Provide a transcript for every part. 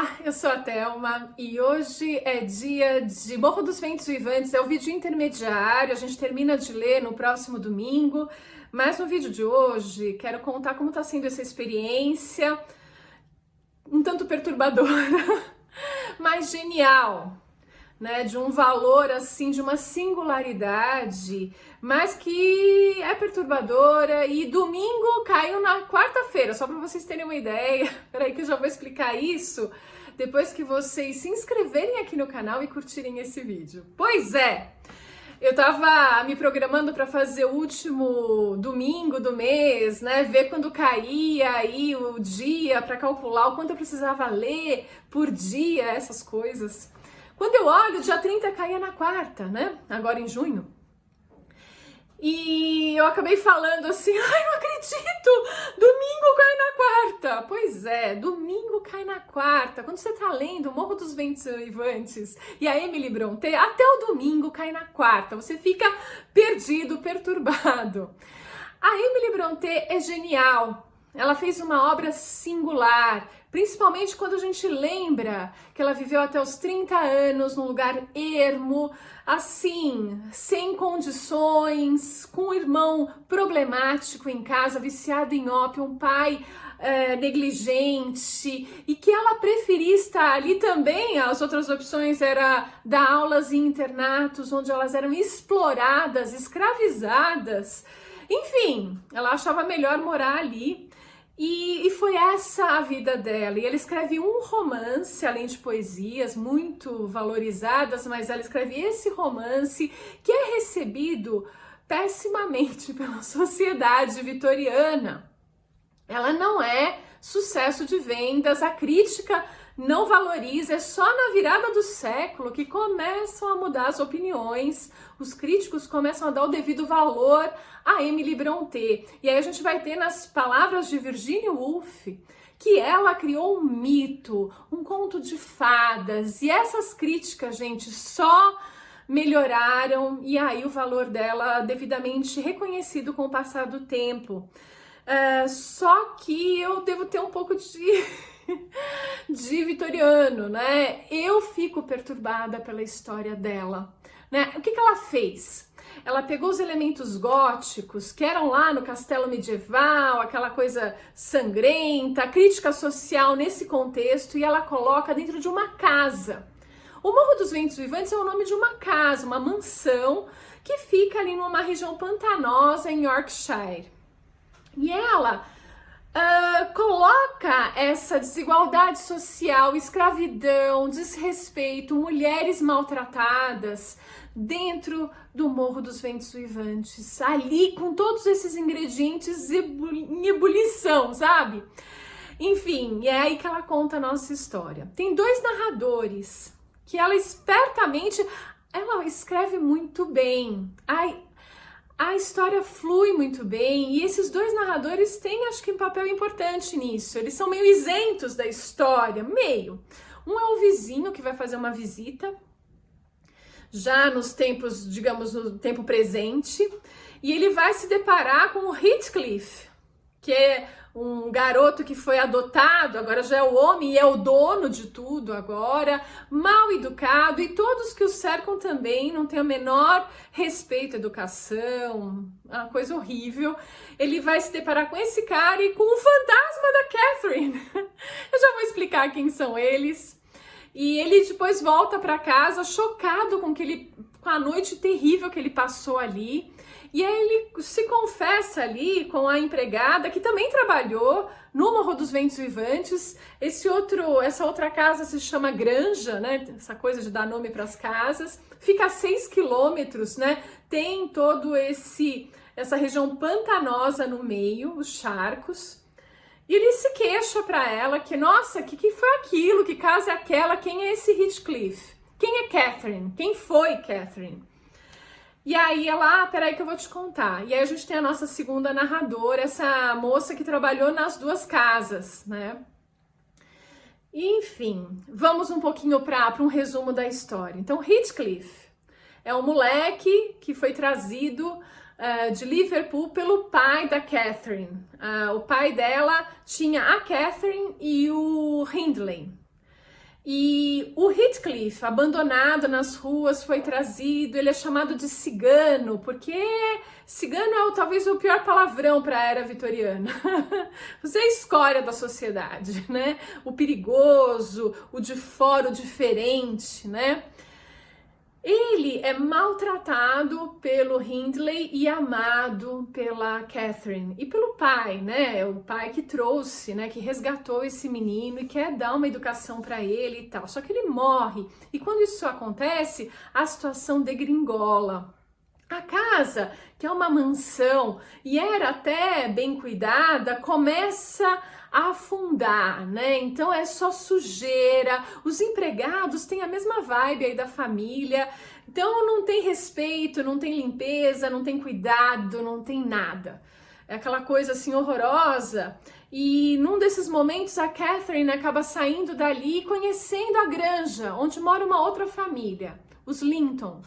Olá, eu sou a Thelma e hoje é dia de Morro dos Ventos Uivantes, é o vídeo intermediário, a gente termina de ler no próximo domingo, mas no vídeo de hoje quero contar como está sendo essa experiência, um tanto perturbadora, mas genial, né? De um valor assim, de uma singularidade, mas que é perturbadora. E domingo caiu na quarta-feira, só para vocês terem uma ideia. Peraí que eu já vou explicar isso depois que vocês se inscreverem aqui no canal e curtirem esse vídeo. Pois é, eu tava me programando para fazer o último domingo do mês, né? Ver quando caía aí o dia para calcular o quanto eu precisava ler por dia, essas coisas. Quando eu olho, dia 30 caía na quarta, né? Agora em junho. E eu acabei falando assim, ai, não acredito, domingo cai na quarta. Pois é, domingo cai na quarta. Quando você tá lendo Morro dos Ventos Uivantes e a Emily Brontë, até o domingo cai na quarta. Você fica perdido, perturbado. A Emily Brontë é genial. Ela fez uma obra singular, principalmente quando a gente lembra que ela viveu até os 30 anos num lugar ermo, assim, sem condições, com um irmão problemático em casa, viciado em ópio, um pai negligente, e que ela preferia estar ali também. As outras opções era dar aulas em internatos, onde elas eram exploradas, escravizadas. Enfim, ela achava melhor morar ali. E foi essa a vida dela. E ela escreve um romance, além de poesias muito valorizadas, mas ela escreve esse romance que é recebido pessimamente pela sociedade vitoriana. Ela não é sucesso de vendas, a crítica não valoriza, é só na virada do século que começam a mudar as opiniões, os críticos começam a dar o devido valor a Emily Brontë. E aí a gente vai ter nas palavras de Virginia Woolf que ela criou um mito, um conto de fadas, e essas críticas, gente, só melhoraram, e aí o valor dela devidamente reconhecido com o passar do tempo. Só que eu devo ter um pouco de vitoriano, né? Eu fico perturbada pela história dela, né? O que ela fez? Ela pegou os elementos góticos que eram lá no castelo medieval, aquela coisa sangrenta, crítica social nesse contexto, e ela coloca dentro de uma casa. O Morro dos Ventos Uivantes é o nome de uma casa, uma mansão que fica ali numa região pantanosa em Yorkshire. E ela coloca essa desigualdade social, escravidão, desrespeito, mulheres maltratadas dentro do Morro dos Ventos Uivantes, ali com todos esses ingredientes em ebulição, sabe? Enfim, é aí que ela conta a nossa história. Tem dois narradores que ela espertamente, ela escreve muito bem. A história flui muito bem, e esses dois narradores têm, acho que, um papel importante nisso. Eles são meio isentos da história, meio. Um é o vizinho que vai fazer uma visita, já nos tempos, digamos, no tempo presente, e ele vai se deparar com o Heathcliff, que é um garoto que foi adotado, agora já é o homem e é o dono de tudo agora, mal educado, e todos que o cercam também não têm o menor respeito à educação, uma coisa horrível. Ele vai se deparar com esse cara e com o fantasma da Catherine. Eu já vou explicar quem são eles. E ele depois volta para casa chocado com a noite terrível que ele passou ali. E aí ele se confessa ali com a empregada que também trabalhou no Morro dos Ventos Uivantes. Essa outra casa se chama Granja, né? Essa coisa de dar nome para as casas. Fica a 6 quilômetros, né? Tem todo essa região pantanosa no meio, os charcos. E ele se queixa para ela que, nossa, que foi aquilo? Que casa é aquela? Quem é esse Heathcliff? Quem é Catherine? Quem foi Catherine? E aí ela, peraí que eu vou te contar. E aí a gente tem a nossa segunda narradora, essa moça que trabalhou nas duas casas, né? Enfim, vamos um pouquinho para um resumo da história. Então, Heathcliff é um moleque que foi trazido de Liverpool pelo pai da Catherine. O pai dela tinha a Catherine e o Hindley. E o Heathcliff, abandonado nas ruas, foi trazido, ele é chamado de cigano, porque cigano é talvez o pior palavrão para a era vitoriana. Você é a escória da sociedade, né? O perigoso, o de fora, o diferente, né? Ele é maltratado pelo Hindley e amado pela Catherine e pelo pai, né? O pai que trouxe, né? Que resgatou esse menino e quer dar uma educação para ele e tal. Só que ele morre. E quando isso acontece, a situação degringola. A casa, que é uma mansão e era até bem cuidada, começa a afundar, né? Então é só sujeira, os empregados têm a mesma vibe aí da família, então não tem respeito, não tem limpeza, não tem cuidado, não tem nada. É aquela coisa assim horrorosa. E num desses momentos a Catherine acaba saindo dali e conhecendo a granja, onde mora uma outra família, os Linton,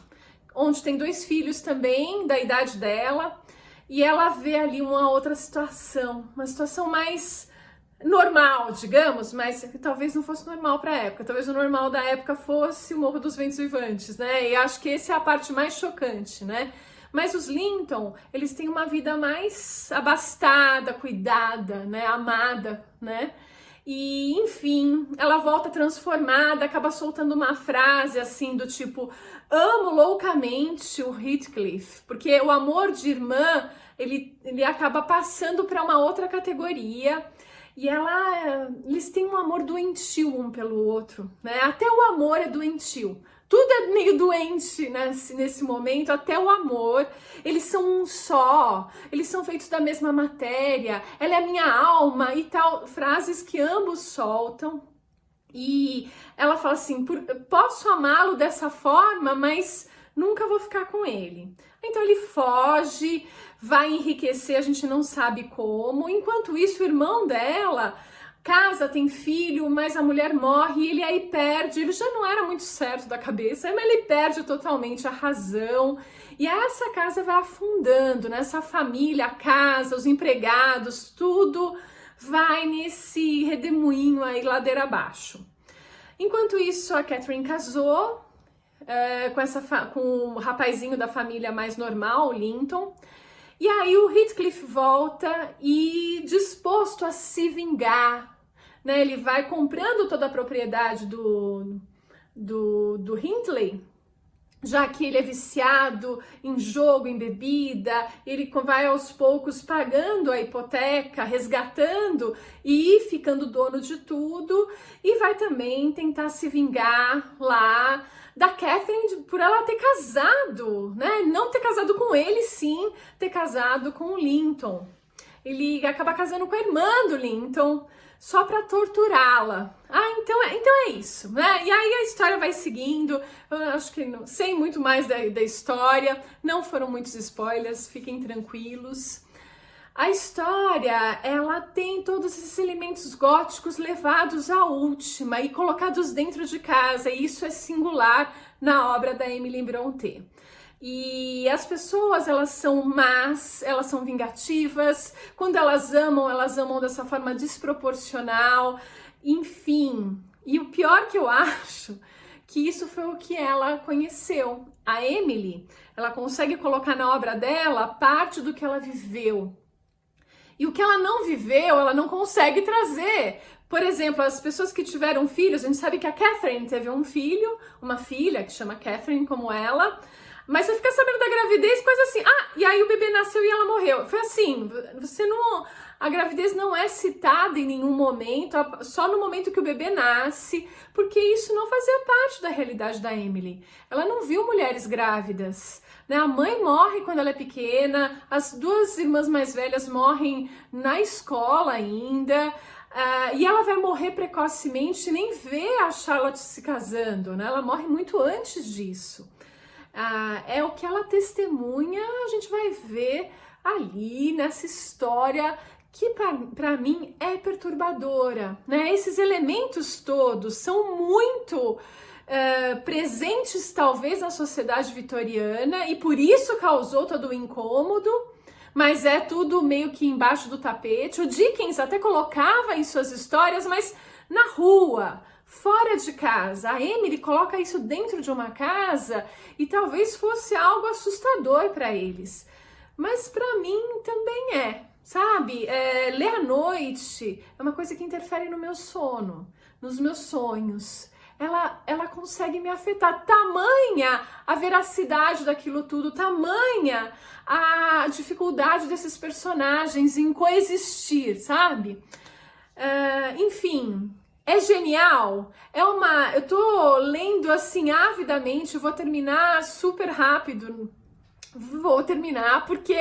onde tem 2 filhos também, da idade dela, e ela vê ali uma outra situação, uma situação mais normal, digamos, mas que talvez não fosse normal para a época, talvez o normal da época fosse o Morro dos Ventos Uivantes, né, e acho que essa é a parte mais chocante, né, mas os Linton, eles têm uma vida mais abastada, cuidada, né, amada, né, e, enfim, ela volta transformada, acaba soltando uma frase assim do tipo: amo loucamente o Heathcliff, porque o amor de irmã, ele acaba passando para uma outra categoria. E eles têm um amor doentio um pelo outro, né? Até o amor é doentio. Tudo é meio doente, né, nesse momento, até o amor. Eles são um só, eles são feitos da mesma matéria, ela é a minha alma e tal. Frases que ambos soltam. E ela fala assim, posso amá-lo dessa forma, mas nunca vou ficar com ele. Então ele foge, vai enriquecer, a gente não sabe como. Enquanto isso, o irmão dela casa, tem filho, mas a mulher morre e ele aí perde, ele já não era muito certo da cabeça, mas ele perde totalmente a razão. E essa casa vai afundando, nessa família, a casa, os empregados, tudo vai nesse redemoinho aí, ladeira abaixo. Enquanto isso, a Catherine casou com o rapazinho da família mais normal, o Linton. E aí o Heathcliff volta e disposto a se vingar, né? Ele vai comprando toda a propriedade do Hindley, já que ele é viciado em jogo, em bebida, ele vai aos poucos pagando a hipoteca, resgatando e ficando dono de tudo, e vai também tentar se vingar lá da Catherine por ela ter casado, né? Não ter casado com ele, sim, ter casado com o Linton. Ele acaba casando com a irmã do Linton, só para torturá-la. Então é isso, né? E aí a história vai seguindo. Eu acho que não sei muito mais da história. Não foram muitos spoilers, fiquem tranquilos. A história, ela tem todos esses elementos góticos levados à última e colocados dentro de casa. E isso é singular na obra da Emily Brontë. E as pessoas, elas são más, elas são vingativas, quando elas amam dessa forma desproporcional, enfim. E o pior que eu acho, que isso foi o que ela conheceu. A Emily, ela consegue colocar na obra dela parte do que ela viveu. E o que ela não viveu, ela não consegue trazer. Por exemplo, as pessoas que tiveram filhos, a gente sabe que a Catherine teve um filho, uma filha que chama Catherine como ela, mas você fica sabendo da gravidez, coisa assim, e aí o bebê nasceu e ela morreu. Foi assim, a gravidez não é citada em nenhum momento, só no momento que o bebê nasce, porque isso não fazia parte da realidade da Emily. Ela não viu mulheres grávidas, né? A mãe morre quando ela é pequena, as 2 irmãs mais velhas morrem na escola ainda, e ela vai morrer precocemente, nem vê a Charlotte se casando, né? Ela morre muito antes disso. É o que ela testemunha, a gente vai ver ali nessa história que para mim é perturbadora, né? Esses elementos todos são muito presentes talvez na sociedade vitoriana e por isso causou todo o incômodo, mas é tudo meio que embaixo do tapete. O Dickens até colocava em suas histórias, mas na rua, fora de casa. A Emily coloca isso dentro de uma casa e talvez fosse algo assustador para eles. Mas para mim também é, sabe? Ler à noite é uma coisa que interfere no meu sono, nos meus sonhos. Ela consegue me afetar. Tamanha a veracidade daquilo tudo, tamanha a dificuldade desses personagens em coexistir, sabe? Enfim, é genial. Eu tô lendo assim avidamente, vou terminar super rápido. Vou terminar porque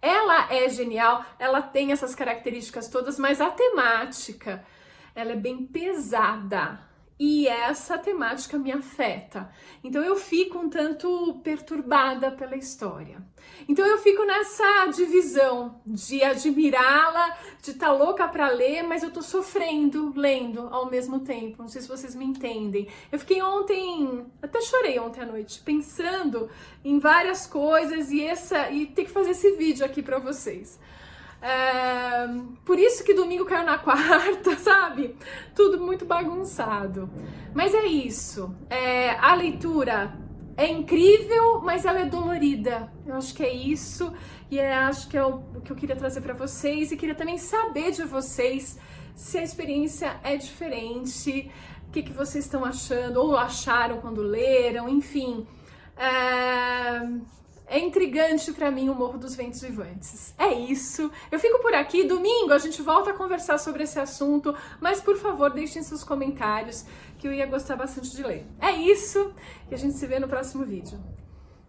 ela é genial, ela tem essas características todas, mas a temática, ela é bem pesada. E essa temática me afeta. Então eu fico um tanto perturbada pela história. Então eu fico nessa divisão de admirá-la, de estar louca para ler, mas eu tô sofrendo lendo ao mesmo tempo. Não sei se vocês me entendem. Eu fiquei ontem, até chorei ontem à noite, pensando em várias coisas e ter que fazer esse vídeo aqui para vocês. Por isso que domingo caiu na quarta, sabe? Tudo muito bagunçado. Mas é isso. A leitura é incrível, mas ela é dolorida. Eu acho que é isso. E acho que é o que eu queria trazer para vocês. E queria também saber de vocês se a experiência é diferente. O que vocês estão achando, ou acharam quando leram, enfim. É intrigante pra mim o Morro dos Ventos Vivantes. É isso. Eu fico por aqui. Domingo a gente volta a conversar sobre esse assunto, mas por favor deixem seus comentários que eu ia gostar bastante de ler. É isso e a gente se vê no próximo vídeo.